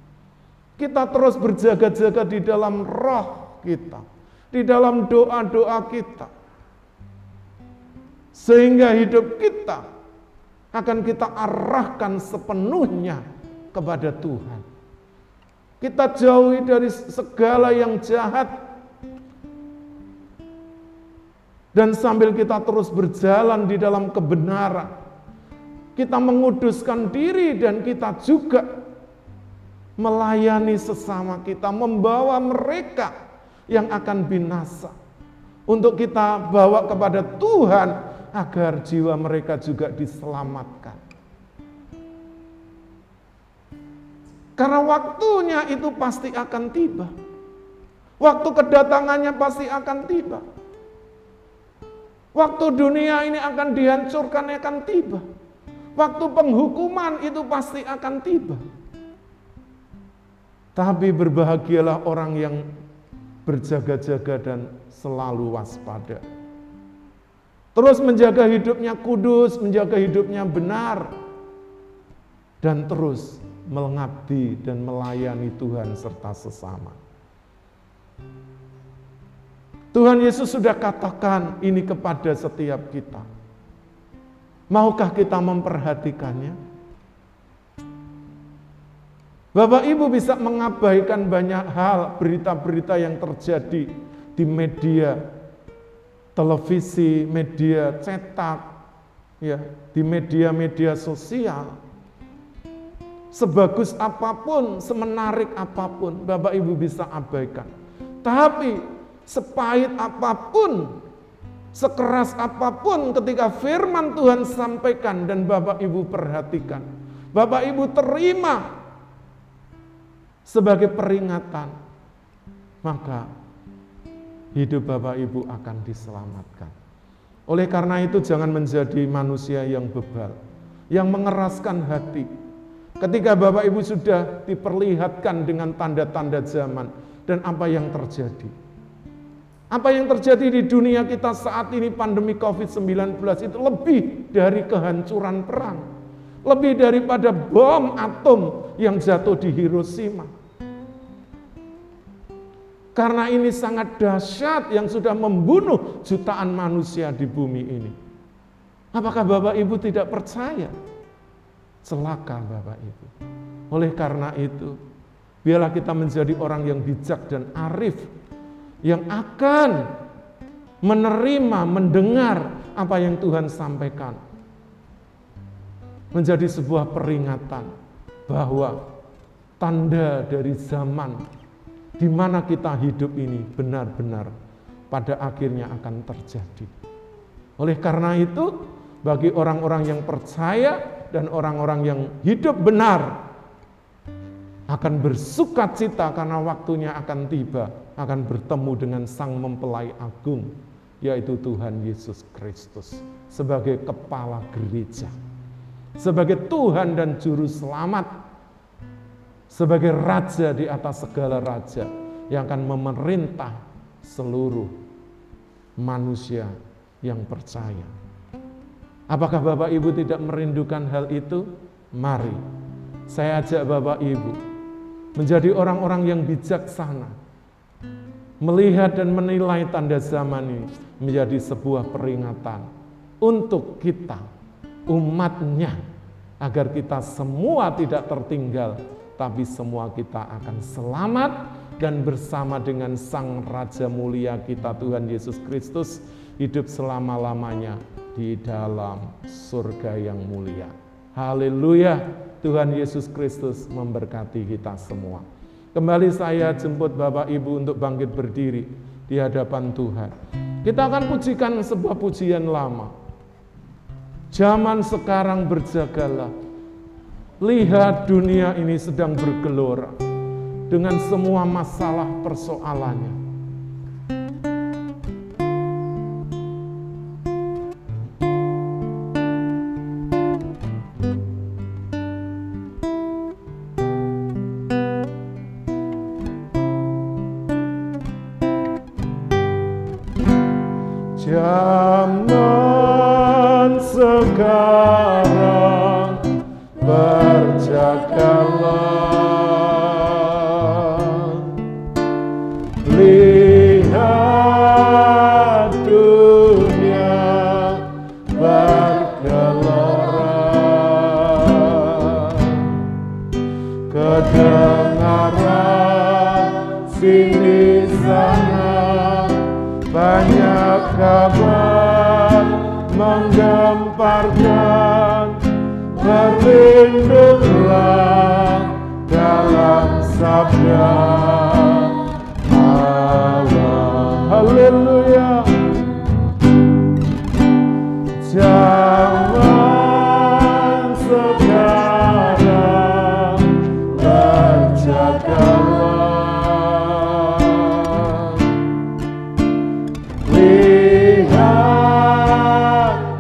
Kita terus berjaga-jaga di dalam roh kita, di dalam doa-doa kita. Sehingga hidup kita akan kita arahkan sepenuhnya kepada Tuhan. Kita jauhi dari segala yang jahat. Dan sambil kita terus berjalan di dalam kebenaran, kita menguduskan diri dan kita juga melayani sesama kita, membawa mereka yang akan binasa untuk kita bawa kepada Tuhan agar jiwa mereka juga diselamatkan. Karena waktunya itu pasti akan tiba. Waktu kedatangannya pasti akan tiba. Waktu dunia ini akan dihancurkan akan tiba. Waktu penghukuman itu pasti akan tiba. Tapi berbahagialah orang yang berjaga-jaga dan selalu waspada. Terus menjaga hidupnya kudus, menjaga hidupnya benar. Dan terus mengabdi dan melayani Tuhan serta sesama. Tuhan Yesus sudah katakan ini kepada setiap kita. Maukah kita memperhatikannya? Bapak Ibu bisa mengabaikan banyak hal, berita-berita yang terjadi di media televisi, media cetak, ya, di media-media sosial. Sebagus apapun, semenarik apapun, Bapak Ibu bisa abaikan. Tapi sepahit apapun, sekeras apapun ketika firman Tuhan sampaikan dan Bapak Ibu perhatikan, Bapak Ibu terima sebagai peringatan, maka hidup Bapak Ibu akan diselamatkan. Oleh karena itu jangan menjadi manusia yang bebal, yang mengeraskan hati. Ketika Bapak Ibu sudah diperlihatkan dengan tanda-tanda zaman dan apa yang terjadi. Apa yang terjadi di dunia kita saat ini pandemi COVID-19 itu lebih dari kehancuran perang. Lebih daripada bom atom yang jatuh di Hiroshima. Karena ini sangat dahsyat yang sudah membunuh jutaan manusia di bumi ini. Apakah Bapak Ibu tidak percaya? Celaka Bapak Ibu. Oleh karena itu, biarlah kita menjadi orang yang bijak dan arif, yang akan menerima, mendengar apa yang Tuhan sampaikan. Menjadi sebuah peringatan bahwa tanda dari zaman di mana kita hidup ini benar-benar pada akhirnya akan terjadi. Oleh karena itu, bagi orang-orang yang percaya dan orang-orang yang hidup benar akan bersukacita karena waktunya akan tiba, akan bertemu dengan Sang Mempelai Agung, yaitu Tuhan Yesus Kristus sebagai kepala gereja, sebagai Tuhan dan Juru Selamat, sebagai Raja di atas segala raja yang akan memerintah seluruh manusia yang percaya. Apakah Bapak Ibu tidak merindukan hal itu? Mari, saya ajak Bapak Ibu menjadi orang-orang yang bijaksana, melihat dan menilai tanda zaman ini menjadi sebuah peringatan untuk kita, umatnya, agar kita semua tidak tertinggal, tapi semua kita akan selamat dan bersama dengan Sang Raja Mulia kita Tuhan Yesus Kristus hidup selama-lamanya di dalam surga yang mulia. Haleluya. Tuhan Yesus Kristus memberkati kita semua. Kembali saya jemput Bapak Ibu untuk bangkit berdiri di hadapan Tuhan. Kita akan pujikan sebuah pujian lama. Zaman sekarang berjagalah. Lihat dunia ini sedang bergelora dengan semua masalah persoalannya. Zaman sekarang berjagalah, lihat dunia bergelora, kedengaran sini sana banyak kabar menggemparkan, berlindunglah dalam sabda Allah. Haleluya. Zaman sekarang berjagalah, lihat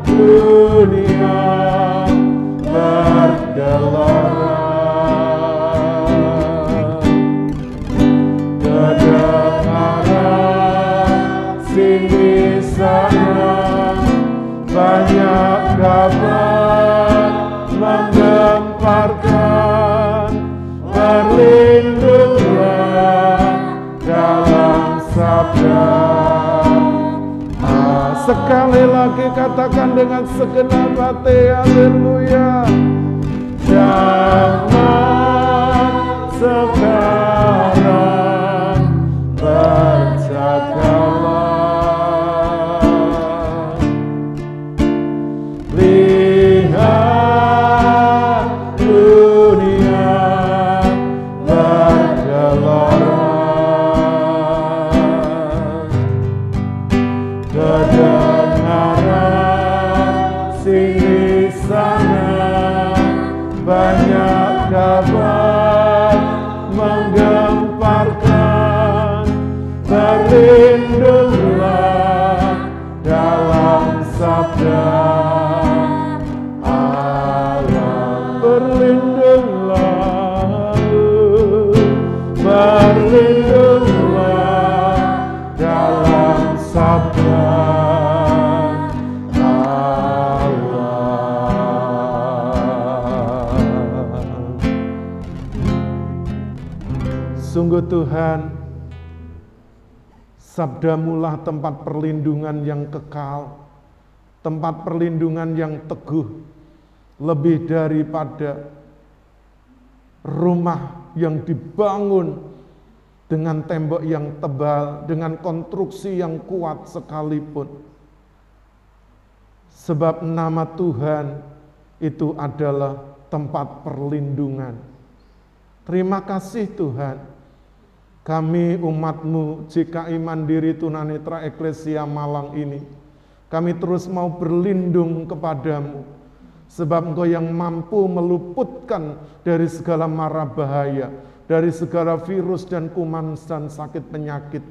dunia bergelora, kedengaran sini sana banyak kabar menggemparkan, berlindunglah dalam sabda. Sekali lagi katakan dengan segenap hati, haleluya. Zaman sekarang berjagalah, lihat dunia bergelora, kedengaran sini sana banyak kabar menggemparkan, berlindunglah dalam sabda Allah. Berlindunglah, berlindunglah dalam sabda Allah. Sungguh Tuhan, sabdamulah tempat perlindungan yang kekal, tempat perlindungan yang teguh, lebih daripada rumah yang dibangun dengan tembok yang tebal, dengan konstruksi yang kuat sekalipun. Sebab nama Tuhan itu adalah tempat perlindungan. Terima kasih Tuhan, kami umat-Mu GKI Mandiri Tunanetra Eklesia Malang ini, kami terus mau berlindung kepadamu, sebab Engkau yang mampu meluputkan dari segala mara bahaya, dari segala virus dan kuman dan sakit penyakit.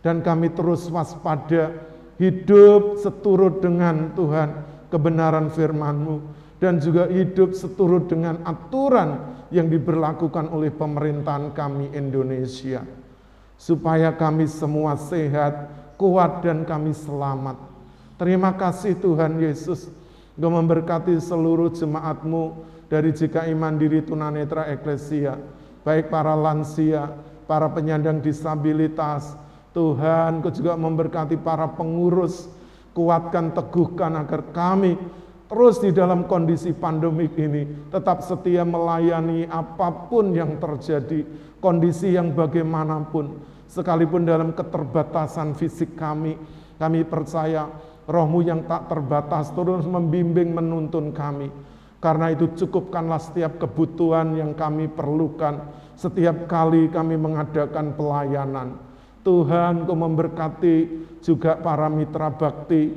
Dan kami terus waspada, hidup seturut dengan Tuhan kebenaran firman-Mu, dan juga hidup seturut dengan aturan yang diberlakukan oleh pemerintahan kami Indonesia, supaya kami semua sehat, kuat, dan kami selamat. Terima kasih Tuhan Yesus, Engkau memberkati seluruh jemaat-Mu dari GKI Mandiri Tunanetra Eklesia, baik para lansia, para penyandang disabilitas. Tuhan, Engkau juga memberkati para pengurus, kuatkan, teguhkan agar kami terus di dalam kondisi pandemik ini tetap setia melayani apapun yang terjadi, kondisi yang bagaimanapun, sekalipun dalam keterbatasan fisik kami percaya Roh-Mu yang tak terbatas terus membimbing menuntun kami. Karena itu cukupkanlah setiap kebutuhan yang kami perlukan setiap kali kami mengadakan pelayanan. Tuhan, Kau memberkati juga para mitra bakti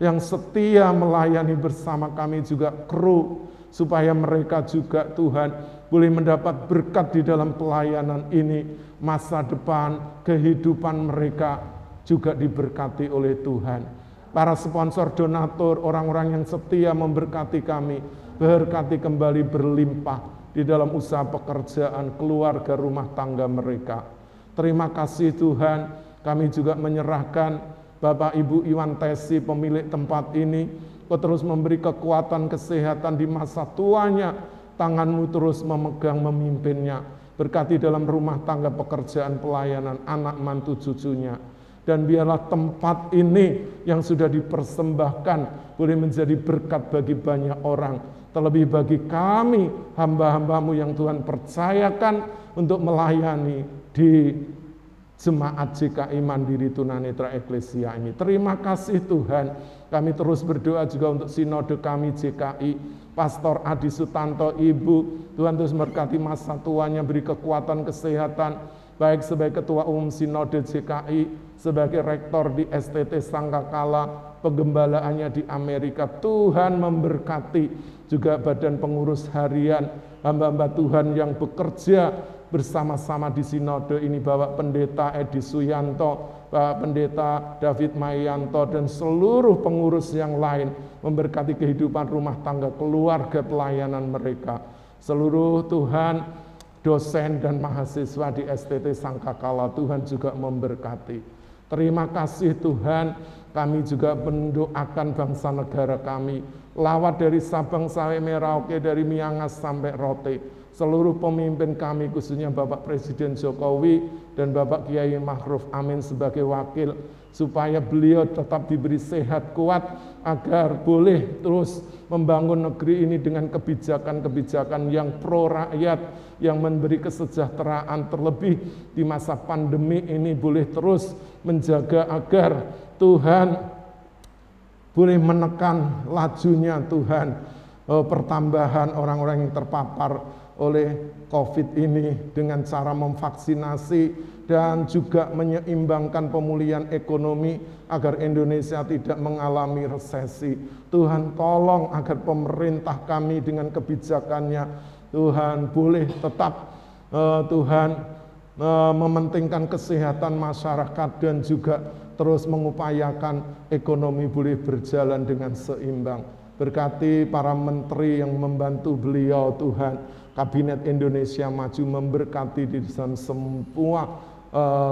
yang setia melayani bersama kami juga kru, supaya mereka juga Tuhan boleh mendapat berkat di dalam pelayanan ini, masa depan, kehidupan mereka juga diberkati oleh Tuhan. Para sponsor, donatur, orang-orang yang setia memberkati kami, berkati kembali berlimpah di dalam usaha pekerjaan, keluarga, rumah tangga mereka. Terima kasih Tuhan, kami juga menyerahkan Bapak Ibu Iwan Tesi, pemilik tempat ini, Kau terus memberi kekuatan, kesehatan di masa tuanya, tangan-Mu terus memegang, memimpinnya. Berkati dalam rumah tangga, pekerjaan, pelayanan, anak, mantu, cucunya. Dan biarlah tempat ini yang sudah dipersembahkan boleh menjadi berkat bagi banyak orang. Terlebih bagi kami, hamba-hamba-Mu yang Tuhan percayakan untuk melayani di Jemaat JKI Mandiri Tunanetra Eklesia ini. Terima kasih Tuhan. Kami terus berdoa juga untuk sinode kami JKI, Pastor Adi Sutanto, Ibu. Tuhan terus memberkati masa tuanya, beri kekuatan, kesehatan, baik sebagai Ketua Umum Sinode JKI, sebagai Rektor di STT Sangkakala, penggembalaannya di Amerika. Tuhan memberkati juga badan pengurus harian, hamba-hamba Tuhan yang bekerja bersama-sama di sinode ini, Bapak Pendeta Edi Suyanto, Bapak Pendeta David Mayanto, dan seluruh pengurus yang lain, memberkati kehidupan rumah tangga, keluarga, pelayanan mereka. Seluruh Tuhan, dosen dan mahasiswa di STT Sangkakala, Tuhan juga memberkati. Terima kasih Tuhan, kami juga mendoakan bangsa negara kami, lawat dari Sabang sampai Merauke, dari Miangas sampai Rote. Seluruh pemimpin kami, khususnya Bapak Presiden Jokowi dan Bapak Kiai Ma'ruf Amin sebagai wakil, supaya beliau tetap diberi sehat kuat, agar boleh terus membangun negeri ini dengan kebijakan-kebijakan yang pro rakyat, yang memberi kesejahteraan, terlebih di masa pandemi ini boleh terus menjaga agar Tuhan boleh menekan lajunya Tuhan, pertambahan orang-orang yang terpapar oleh COVID ini dengan cara memvaksinasi dan juga menyeimbangkan pemulihan ekonomi agar Indonesia tidak mengalami resesi. Tuhan tolong agar pemerintah kami dengan kebijakannya, Tuhan boleh tetap Tuhan mementingkan kesehatan masyarakat dan juga terus mengupayakan ekonomi boleh berjalan dengan seimbang. Berkati para menteri yang membantu beliau Tuhan, Kabinet Indonesia Maju memberkati di dalam semua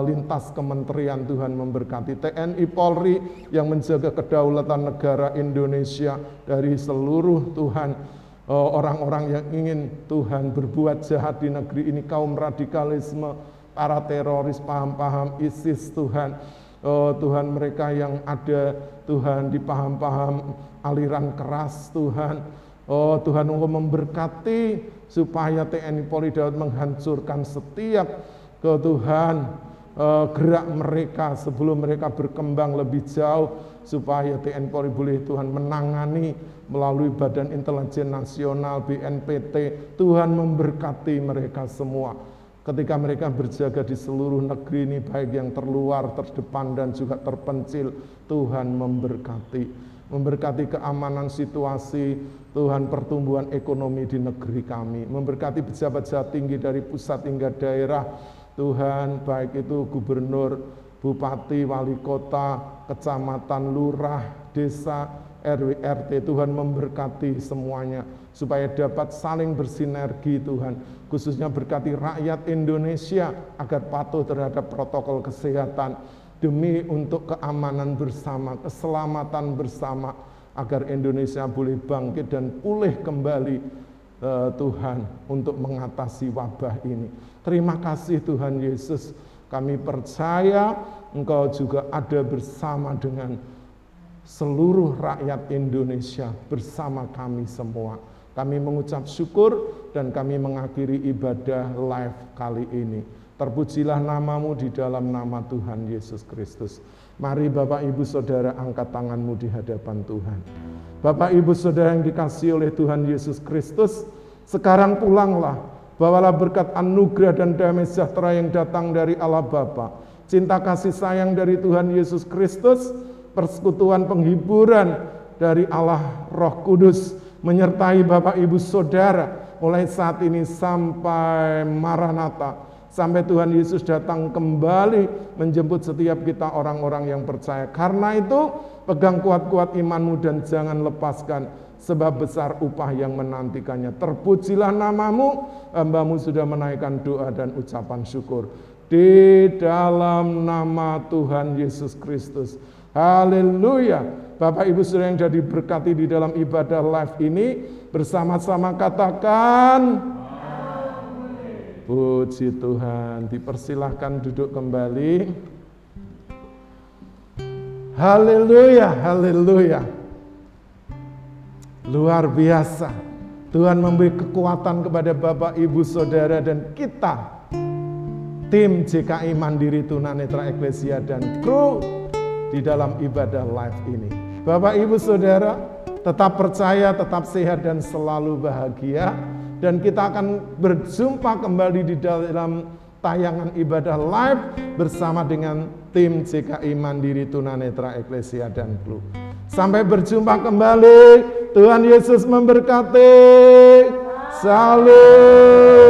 lintas kementerian, Tuhan memberkati TNI Polri yang menjaga kedaulatan negara Indonesia dari seluruh Tuhan orang-orang yang ingin Tuhan berbuat jahat di negeri ini, kaum radikalisme, para teroris, paham-paham ISIS Tuhan. Tuhan mereka yang ada Tuhan di paham-paham aliran keras Tuhan. Tuhan Engkau memberkati supaya TNI Polri dapat menghancurkan setiap Tuhan gerak mereka sebelum mereka berkembang lebih jauh, supaya TNI Polri boleh Tuhan menangani melalui Badan Intelijen Nasional BNPT. Tuhan memberkati mereka semua ketika mereka berjaga di seluruh negeri ini, baik yang terluar, terdepan, dan juga terpencil. Tuhan memberkati keamanan situasi, Tuhan pertumbuhan ekonomi di negeri kami, memberkati pejabat-pejabat tinggi dari pusat hingga daerah, Tuhan, baik itu gubernur, bupati, wali kota, kecamatan, lurah, desa, RW, RT, Tuhan memberkati semuanya, supaya dapat saling bersinergi Tuhan, khususnya berkati rakyat Indonesia agar patuh terhadap protokol kesehatan, demi untuk keamanan bersama, keselamatan bersama, agar Indonesia boleh bangkit dan pulih kembali Tuhan untuk mengatasi wabah ini. Terima kasih Tuhan Yesus, kami percaya Engkau juga ada bersama dengan seluruh rakyat Indonesia, bersama kami semua. Kami mengucap syukur dan kami mengakhiri ibadah live kali ini. Terpujilah nama-Mu di dalam nama Tuhan Yesus Kristus. Mari Bapak Ibu Saudara angkat tanganmu di hadapan Tuhan. Bapak Ibu Saudara yang dikasihi oleh Tuhan Yesus Kristus, sekarang pulanglah, bawalah berkat anugerah dan damai sejahtera yang datang dari Allah Bapa, cinta kasih sayang dari Tuhan Yesus Kristus, persekutuan penghiburan dari Allah Roh Kudus menyertai Bapak Ibu Saudara mulai saat ini sampai Maranatha, sampai Tuhan Yesus datang kembali menjemput setiap kita orang-orang yang percaya. Karena itu pegang kuat-kuat imanmu dan jangan lepaskan, sebab besar upah yang menantikannya. Terpujilah namamu, hamba-Mu sudah menaikkan doa dan ucapan syukur di dalam nama Tuhan Yesus Kristus. Haleluya. Bapak Ibu Saudara yang sudah diberkati di dalam ibadah live ini, bersama-sama katakan amin. Puji Tuhan. Dipersilahkan duduk kembali. Haleluya, haleluya. Luar biasa. Tuhan memberi kekuatan kepada Bapak Ibu Saudara dan kita, tim JKI Mandiri Tunanetra Eklesia dan kru di dalam ibadah live ini. Bapak Ibu Saudara, tetap percaya, tetap sehat dan selalu bahagia. Dan kita akan berjumpa kembali di dalam tayangan ibadah live bersama dengan tim JKI Mandiri Tunanetra Eklesia dan kru. Sampai berjumpa kembali. Tuhan Yesus memberkati. Salam.